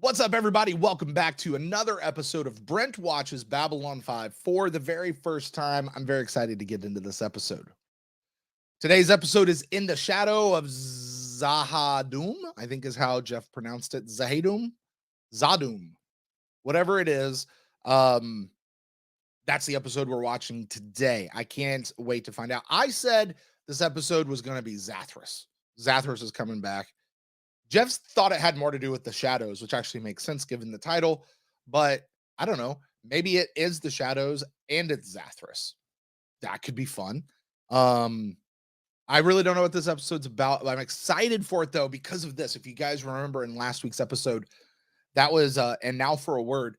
What's up, everybody? Welcome back to another episode of Brent Watches Babylon 5 for the very first time. I'm very excited to get into this episode. Today's episode is In the Shadow of Zahadum, I think is how Jeff pronounced it. Zahadum? Zadum. Whatever it is. That's the episode we're watching today. I can't wait to find out. I said this episode was going to be Zathras. Zathras is coming back. Jeff thought it had more to do with the shadows, which actually makes sense given the title, but I don't know. Maybe it is the shadows and it's Zathras. That could be fun. I really don't know what this episode's about. I'm excited for it though because of this. If you guys remember in last week's episode, that was and now for a word.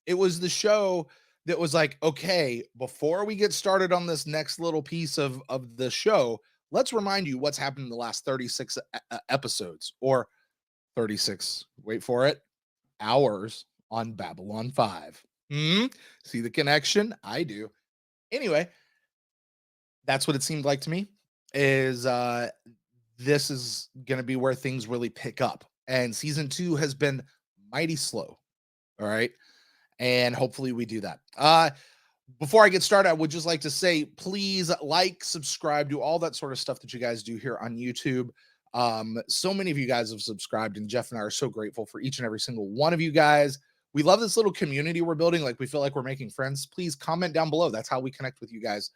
It was the show that was like, okay, before we get started on this next little piece of the show, let's remind you what's happened in the last 36 episodes or 36, wait for it, hours on Babylon 5. See the connection? I do. Anyway, that's what it seemed like to me is this is going to be where things really pick up. And season 2 has been mighty slow. All right. And hopefully we do that. Before I get started, I would just like to say, please like, subscribe, do all that sort of stuff that you guys do here on YouTube. So many of you guys have subscribed, and Jeff and I are so grateful for each and every single one of you guys. We love this little community we're building. Like, we feel like we're making friends. Please comment down below. That's how we connect with you guys.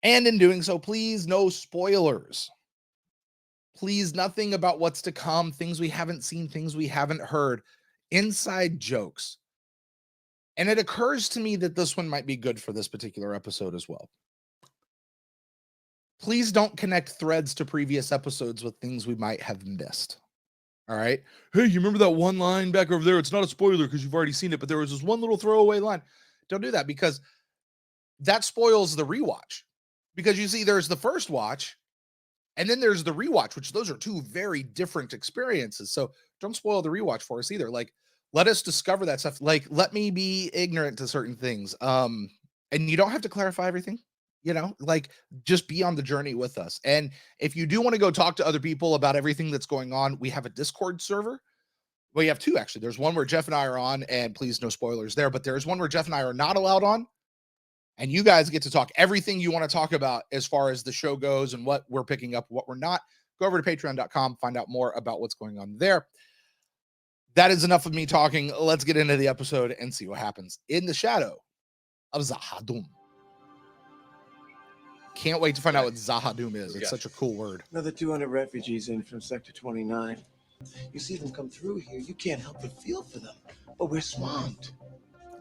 And in doing so, please, no spoilers. Please, nothing about what's to come, things we haven't seen, things we haven't heard, inside jokes. And it occurs to me that this one might be good for this particular episode as well. Please don't connect threads to previous episodes with things we might have missed. All right. Hey, you remember that one line back over there? It's not a spoiler because you've already seen it, but there was this one little throwaway line. Don't do that because that spoils the rewatch. Because you see, there's the first watch and then there's the rewatch, which those are two very different experiences. So don't spoil the rewatch for us either. Like, let us discover that stuff. Like, let me be ignorant to certain things. And you don't have to clarify everything, like just be on the journey with us. And if you do want to go talk to other people about everything that's going on, we have a Discord server. Well, you have two, actually. There's one where Jeff and I are on, and please, no spoilers there, but there's one where Jeff and I are not allowed on. And you guys get to talk everything you want to talk about as far as the show goes and what we're picking up, what we're not. Go over to patreon.com, find out more about what's going on there. That is enough of me talking. Let's get into the episode and see what happens. In the Shadow of Zahadum. Can't wait to find out what Zahadum is. It's such a cool word. Another 200 refugees in from Sector 29. You see them come through here, you can't help but feel for them. But we're swamped.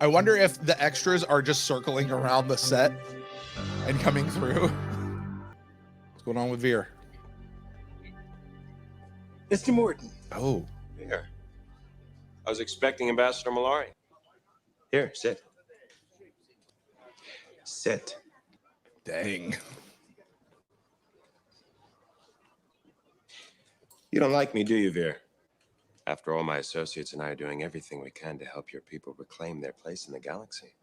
I wonder if the extras are just circling around the set and coming through. What's going on with Veer? Mr. Morden. Oh. Here. I was expecting Ambassador Malari. Here, sit. Sit. Dang. You don't like me, do you, Veer? After all, my associates and I are doing everything we can to help your people reclaim their place in the galaxy.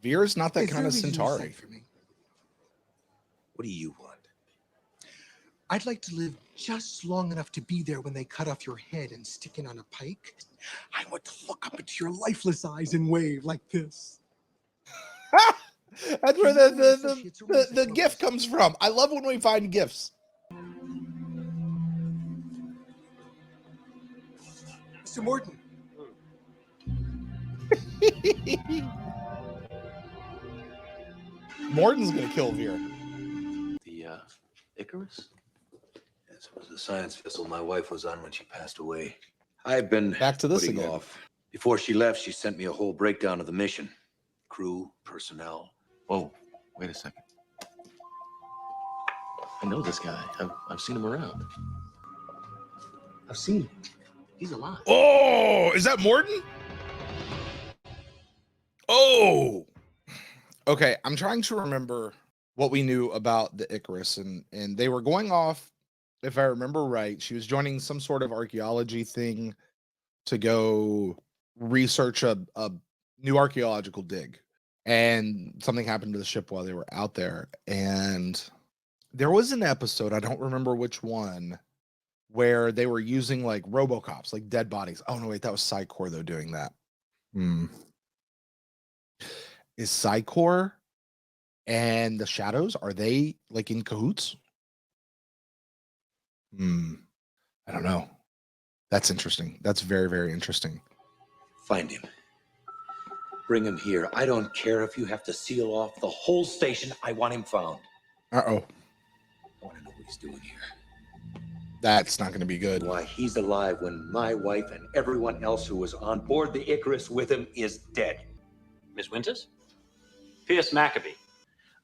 Veer is not that kind of Centauri. For me? What do you want? I'd like to live just long enough to be there when they cut off your head and stick it on a pike. I want to look up into your lifeless eyes and wave like this. That's where the gift comes from. I love when we find gifts. Mr. Morden. Morden's gonna kill Veer. The Icarus? Yes, it was the science vessel my wife was on when she passed away. I've been back to this putting again. Off. Before she left, she sent me a whole breakdown of the mission. Crew, personnel. Oh, wait a second. I know this guy. I've seen him around. I've seen him. He's alive. Oh, is that Morden? Oh. Okay, I'm trying to remember what we knew about the Icarus, and they were going off, if I remember right, she was joining some sort of archaeology thing to go research a new archaeological dig. And something happened to the ship while they were out there. And there was an episode, I don't remember which one, where they were using like RoboCops, like dead bodies. Oh no, wait, that was Psycor though doing that. Is Psycor and the Shadows, are they like in cahoots? I don't know. That's interesting. That's very, very interesting. Find him. Bring him here. I don't care if you have to seal off the whole station. I want him found. Uh-oh. I want to know what he's doing here. That's not going to be good. Why he's alive when my wife and everyone else who was on board the Icarus with him is dead. Miss Winters? Pierce Maccabee.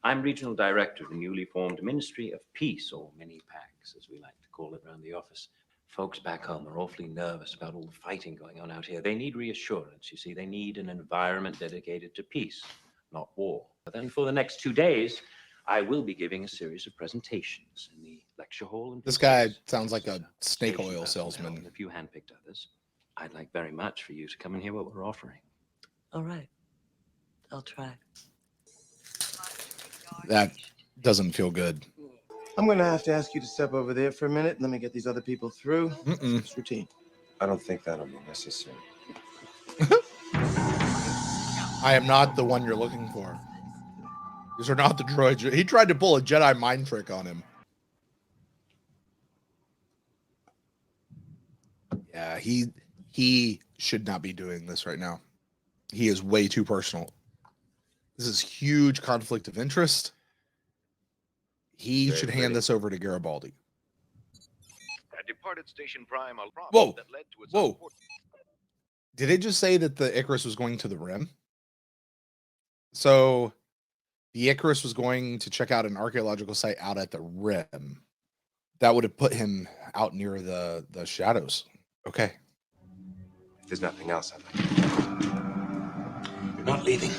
I'm Regional Director of the newly formed Ministry of Peace, or Mini-PACs, as we like to call it around the office. Folks back home are awfully nervous about all the fighting going on out here. They need reassurance, you see. They need an environment dedicated to peace, not war. But then for the next 2 days, I will be giving a series of presentations in the lecture hall. And this guy sounds like a snake oil salesman. And a few handpicked others. I'd like very much for you to come and hear what we're offering. All right. I'll try. That doesn't feel good. I'm going to have to ask you to step over there for a minute. Let me get these other people through. It's routine. I don't think that'll be necessary. I am not the one you're looking for. These are not the droids. He tried to pull a Jedi mind trick on him. Yeah, he should not be doing this right now. He is way too personal. This is huge conflict of interest. He should hand this over to Garibaldi. A departed Station Prime. Whoa. That led to its Whoa. Did it just say that the Icarus was going to the rim? So the Icarus was going to check out an archaeological site out at the rim. That would have put him out near the Shadows. Okay. If there's nothing else, I'd like You're not leaving.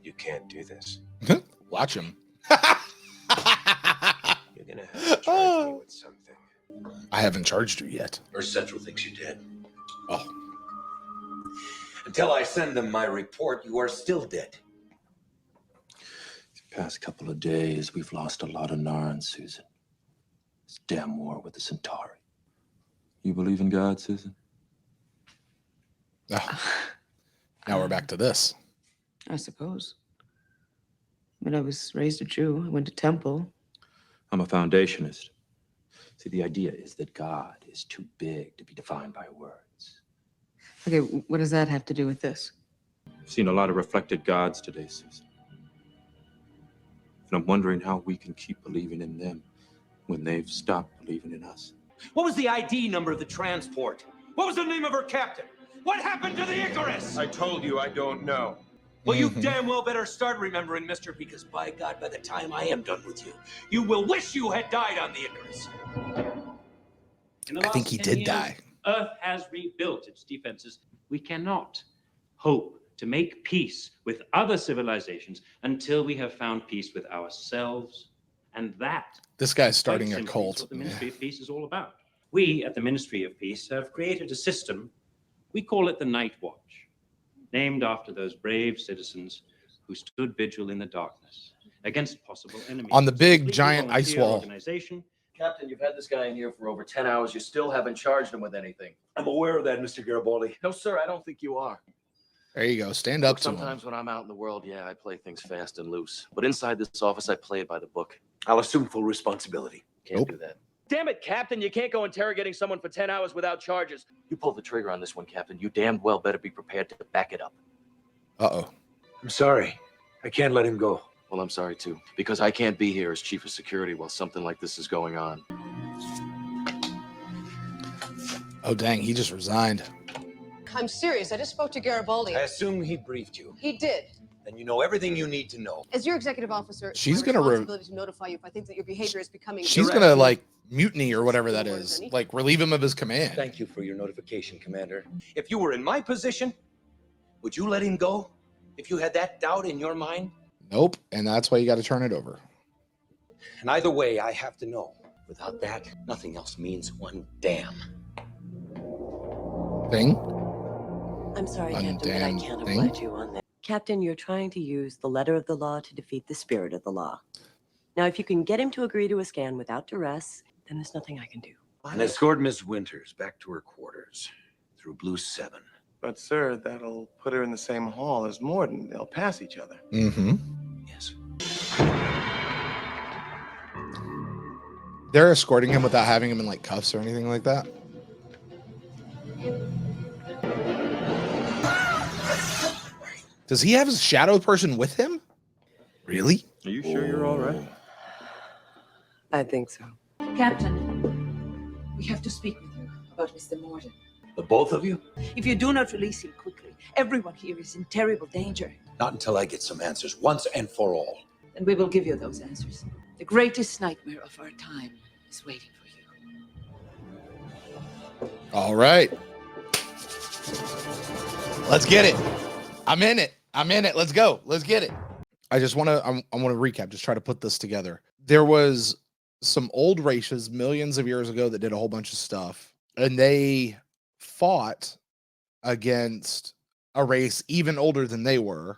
You can't do this. Watch him. You're gonna have to charge me with something. I haven't charged you yet. Earth Central thinks you're dead. Oh. Until I send them my report, you are still dead. The past couple of days, we've lost a lot of Narn, Susan. This damn war with the Centauri. You believe in God, Susan? Oh. Now we're back to this. I suppose. But I was raised a Jew. I went to temple. I'm a foundationist. See, the idea is that God is too big to be defined by words. Okay, what does that have to do with this? I've seen a lot of reflected gods today, Susan. And I'm wondering how we can keep believing in them when they've stopped believing in us. What was the ID number of the transport? What was the name of her captain? What happened to the Icarus? I told you I don't know. Well, you damn well better start remembering, mister, because by God, by the time I am done with you, you will wish you had died on the Icarus. I think he did die. Earth has rebuilt its defenses. We cannot hope to make peace with other civilizations until we have found peace with ourselves. And that, This guy's starting quite a simply, cult. is what the Ministry of Peace is all about. We at the Ministry of Peace have created a system. We call it the Night Watch, named after those brave citizens who stood vigil in the darkness against possible enemies. On the big Completely giant ice volunteer wall. Organization. Captain, you've had this guy in here for over 10 hours. You still haven't charged him with anything. I'm aware of that, Mr. Garibaldi. No, sir, I don't think you are. There you go. Stand up to him. Sometimes when I'm out in the world, yeah, I play things fast and loose. But inside this office, I play it by the book. I'll assume full responsibility. Can't do that. Damn it, Captain. You can't go interrogating someone for 10 hours without charges. You pulled the trigger on this one, Captain. You damned well better be prepared to back it up. Uh-oh. I'm sorry. I can't let him go. Well, I'm sorry, too. Because I can't be here as chief of security while something like this is going on. Oh, dang. He just resigned. I'm serious. I just spoke to Garibaldi. I assume he briefed you. He did. Then you know everything you need to know. As your executive officer, She's it's my gonna responsibility to notify you if I think that your behavior is becoming. She's going to, like, mutiny or whatever that is. Like, relieve him of his command. Thank you for your notification, Commander. If you were in my position, would you let him go? If you had that doubt in your mind? Nope. And that's why you got to turn it over. And either way, I have to know. Without that, nothing else means one damn thing. I'm sorry, Captain, but I damn can't thing. oblige you on that. Captain, you're trying to use the letter of the law to defeat the spirit of the law. Now, if you can get him to agree to a scan without duress, then there's nothing I can do. And escort Miss Winters back to her quarters through Blue 7. But, sir, that'll put her in the same hall as Morden. They'll pass each other. Mm-hmm. Yes. They're escorting him without having him in like cuffs or anything like that. Does he have his shadow person with him? Really? Are you sure you're all right? I think so. Captain, we have to speak with you about Mr. Morden. The both of you? If you do not release him quickly, everyone here is in terrible danger. Not until I get some answers once and for all. Then we will give you those answers. The greatest nightmare of our time is waiting for you. All right. Let's get it. I'm in it. Let's go. Let's get it. I want to recap, just try to put this together. There was some old races millions of years ago that did a whole bunch of stuff, and they fought against a race even older than they were.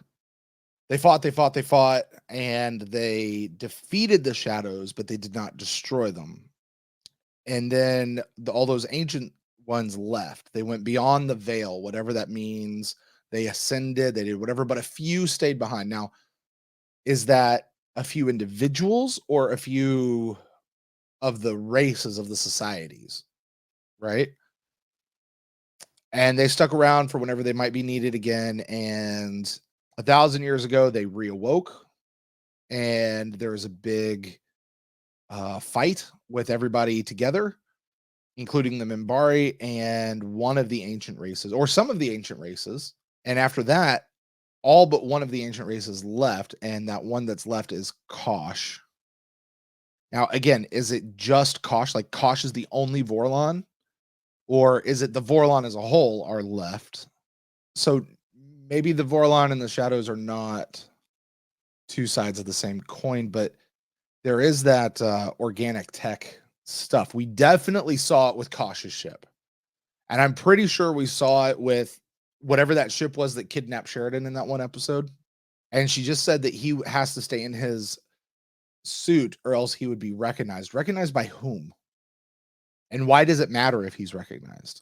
They fought, and they defeated the shadows, but they did not destroy them. And then all those ancient ones left. They went beyond the veil, whatever that means. They ascended, they did whatever, but a few stayed behind. Now, is that a few individuals or a few of the races of the societies? Right? And they stuck around for whenever they might be needed again. And 1,000 years ago, they reawoke, and there was a big fight with everybody together, including the Minbari and one of the ancient races, or some of the ancient races. And after that, all but one of the ancient races left, and that one that's left is Kosh. Now, again, is it just Kosh? Like Kosh is the only Vorlon? Or is it the Vorlon as a whole are left? So maybe the Vorlon and the Shadows are not two sides of the same coin, but there is that organic tech stuff. We definitely saw it with Kosh's ship. And I'm pretty sure we saw it with whatever that ship was that kidnapped Sheridan in that one episode. And she just said that he has to stay in his suit or else he would be recognized. Recognized by whom? And why does it matter if he's recognized?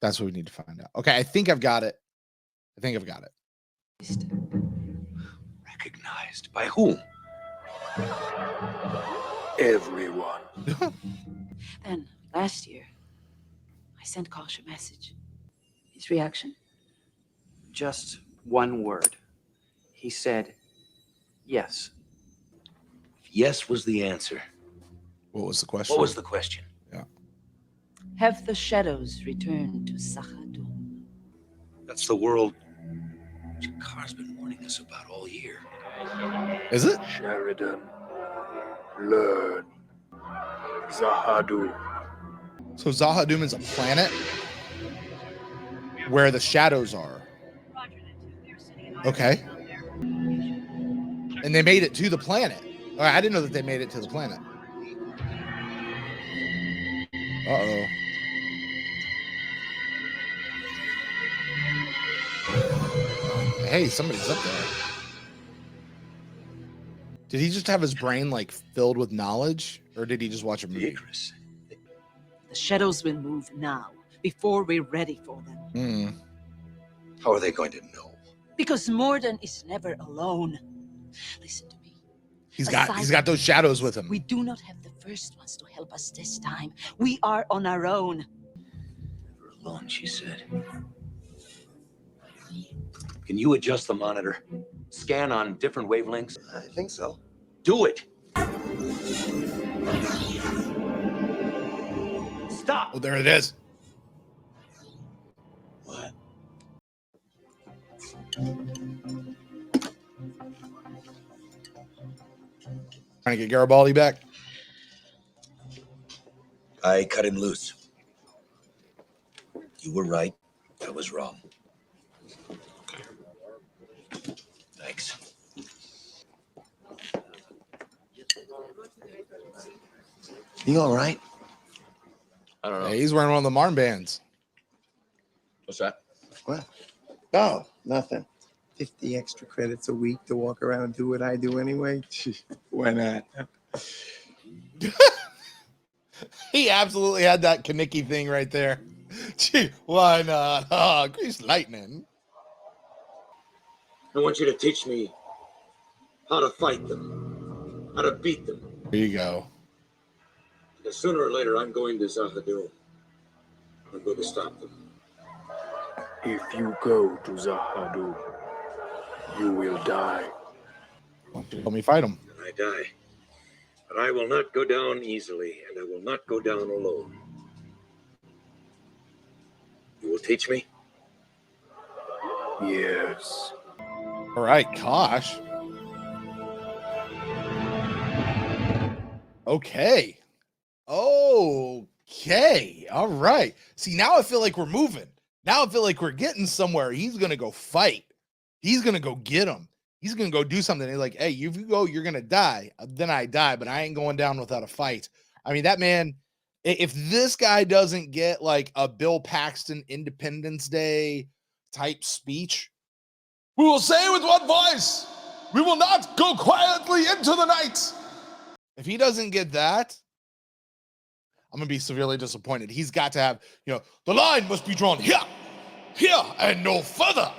That's what we need to find out. Okay, I think I've got it. Recognized by whom? Everyone. Then, last year, I sent Kosh a message. His reaction? Just one word. He said, yes. Yes was the answer. What was the question? What was the question? Yeah. Have the shadows returned to Sahadum? That's the world Jakar's been warning us about all year. Is it? Sheridan, learn Zahadu. So Zahadum is a planet where the shadows are. Okay. And they made it to the planet. All right, I didn't know that they made it to the planet. Uh-oh. Hey, somebody's up there. Did he just have his brain like filled with knowledge, or did he just watch a movie? Icarus. The shadows will move now, before we're ready for them. How are they going to know? Because Morden is never alone. Listen to me. He's got those shadows with him. We do not have the first ones to help us this time. We are on our own. Never alone, she said. Can you adjust the monitor? Scan on different wavelengths? I think so. Do it. Stop. Oh, there it is. What? Trying to get Garibaldi back. I cut him loose. You were right. I was wrong. Thanks. You all right? I don't know. Hey, he's wearing one of the Marn bands. What's that? What? Oh, nothing. 50 extra credits a week to walk around and do what I do anyway? Why not? He absolutely had that Kaneki thing right there. Gee, why not? Oh, grease lightning. I want you to teach me how to fight them, how to beat them. There you go. Because sooner or later, I'm going to Zahadul. I'm going to stop them. If you go to Zahadu, you will die. Let me fight him. And I die. But I will not go down easily, and I will not go down alone. You will teach me? Yes. All right, Kosh. Okay. Okay. All right. See, now I feel like we're moving. Now I feel like we're getting somewhere. He's going to go fight. He's going to go get him. He's going to go do something. He's like, hey, if you go, you're going to die. Then I die, but I ain't going down without a fight. I mean, that man, if this guy doesn't get like a Bill Paxton Independence Day type speech, we will say with one voice, we will not go quietly into the night. If he doesn't get that, I'm going to be severely disappointed. He's got to have, the line must be drawn here, and no further.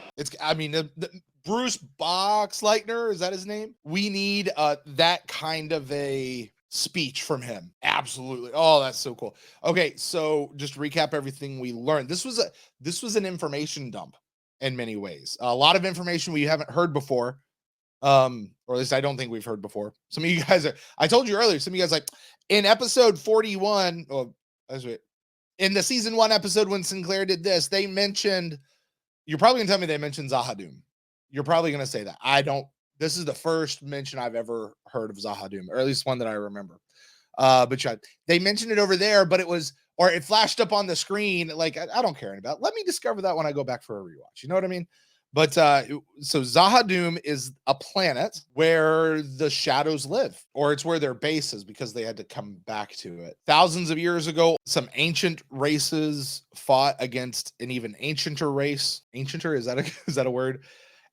Bruce Boxleitner, is that his name? We need that kind of a speech from him. Absolutely. Oh, that's so cool. Okay, so just to recap everything we learned. This was an information dump in many ways. A lot of information we haven't heard before. Or at least I don't think we've heard before. Some of you guys I told you earlier, some of you guys in episode 41, in the season 1 episode when Sinclair did this, they mentioned, you're probably gonna tell me they mentioned Zahadum. You're probably gonna say that. This is the first mention I've ever heard of Zahadum, or at least one that I remember. But they mentioned it over there, but it flashed up on the screen. Like, I don't care about it. Let me discover that when I go back for a rewatch. You know what I mean? But so Zahadum is a planet where the shadows live, or it's where their base is because they had to come back to it. Thousands of years ago, some races fought against an even ancienter race. Ancienter, is that a word?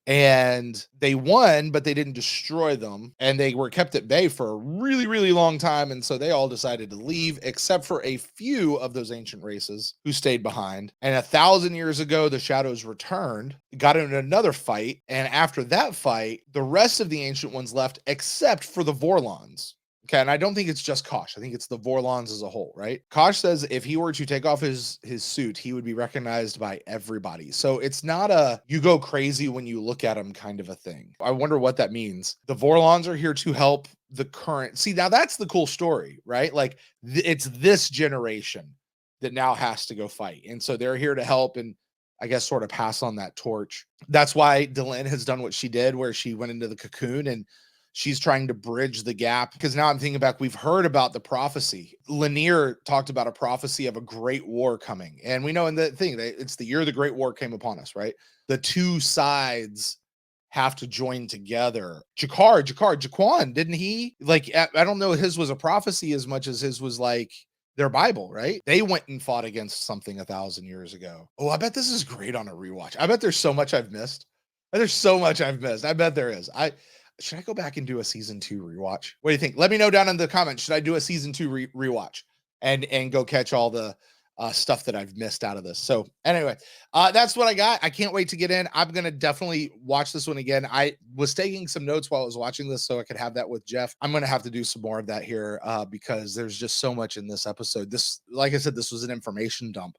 And they won, but they didn't destroy them. And they were kept at bay for a really, really long time. And so they all decided to leave, except for a few of those ancient races who stayed behind. And 1,000 years ago, the shadows returned, got into another fight. And after that fight, the rest of the ancient ones left, except for the Vorlons. Okay, and I don't think it's just Kosh. I think it's the Vorlons as a whole, right? Kosh says if he were to take off his suit, he would be recognized by everybody. So it's not a you go crazy when you look at him kind of a thing. I wonder what that means. The Vorlons are here to help the current. See, now that's the cool story, right? Like it's this generation that now has to go fight. And so they're here to help and I guess sort of pass on that torch. That's why Delenn has done what she did, where she went into the cocoon and she's trying to bridge the gap, because now I'm thinking back, we've heard about the prophecy. Lanier talked about a prophecy of a great war coming. And we know in the thing, it's the year the great war came upon us, right? The two sides have to join together. Jaquan, didn't he? Like, I don't know, his was a prophecy as much as his was like their Bible, right? They went and fought against something 1,000 years ago. Oh, I bet this is great on a rewatch. I bet there's so much I've missed. There's so much I've missed. I bet there is. Should I go back and do a season 2 rewatch? What do you think? Let me know down in the comments. Should I do a season 2 rewatch and go catch all the stuff that I've missed out of this? So anyway, that's what I got. I can't wait to get in. I'm going to definitely watch this one again. I was taking some notes while I was watching this so I could have that with Jeff. I'm going to have to do some more of that here because there's just so much in this episode. This, like I said, this was an information dump.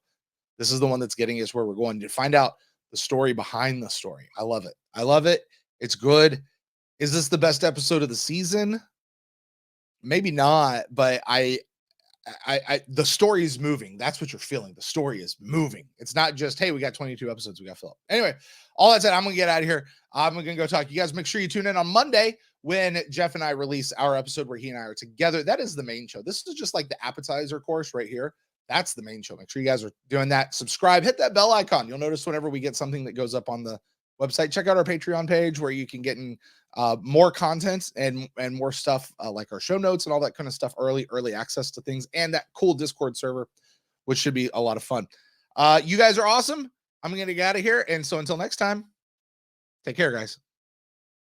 This is the one that's getting us where we're going to find out the story behind the story. I love it. I love it. It's good. Is this the best episode of the season? Maybe not, but the story is moving. That's what you're feeling. The story is moving. It's not just, hey, we got 22 episodes we got to fill up. Anyway, all that said, I'm going to get out of here. I'm going to go talk. You guys make sure you tune in on Monday when Jeff and I release our episode where he and I are together. That is the main show. This is just like the appetizer course right here. That's the main show. Make sure you guys are doing that. Subscribe, hit that bell icon. You'll notice whenever we get something that goes up on the website, check out our Patreon page where you can get in more content and more stuff like our show notes and all that kind of stuff, early access to things, and that cool Discord server, which should be a lot of fun. You guys are awesome. I'm going to get out of here. And so until next time, Take care, guys.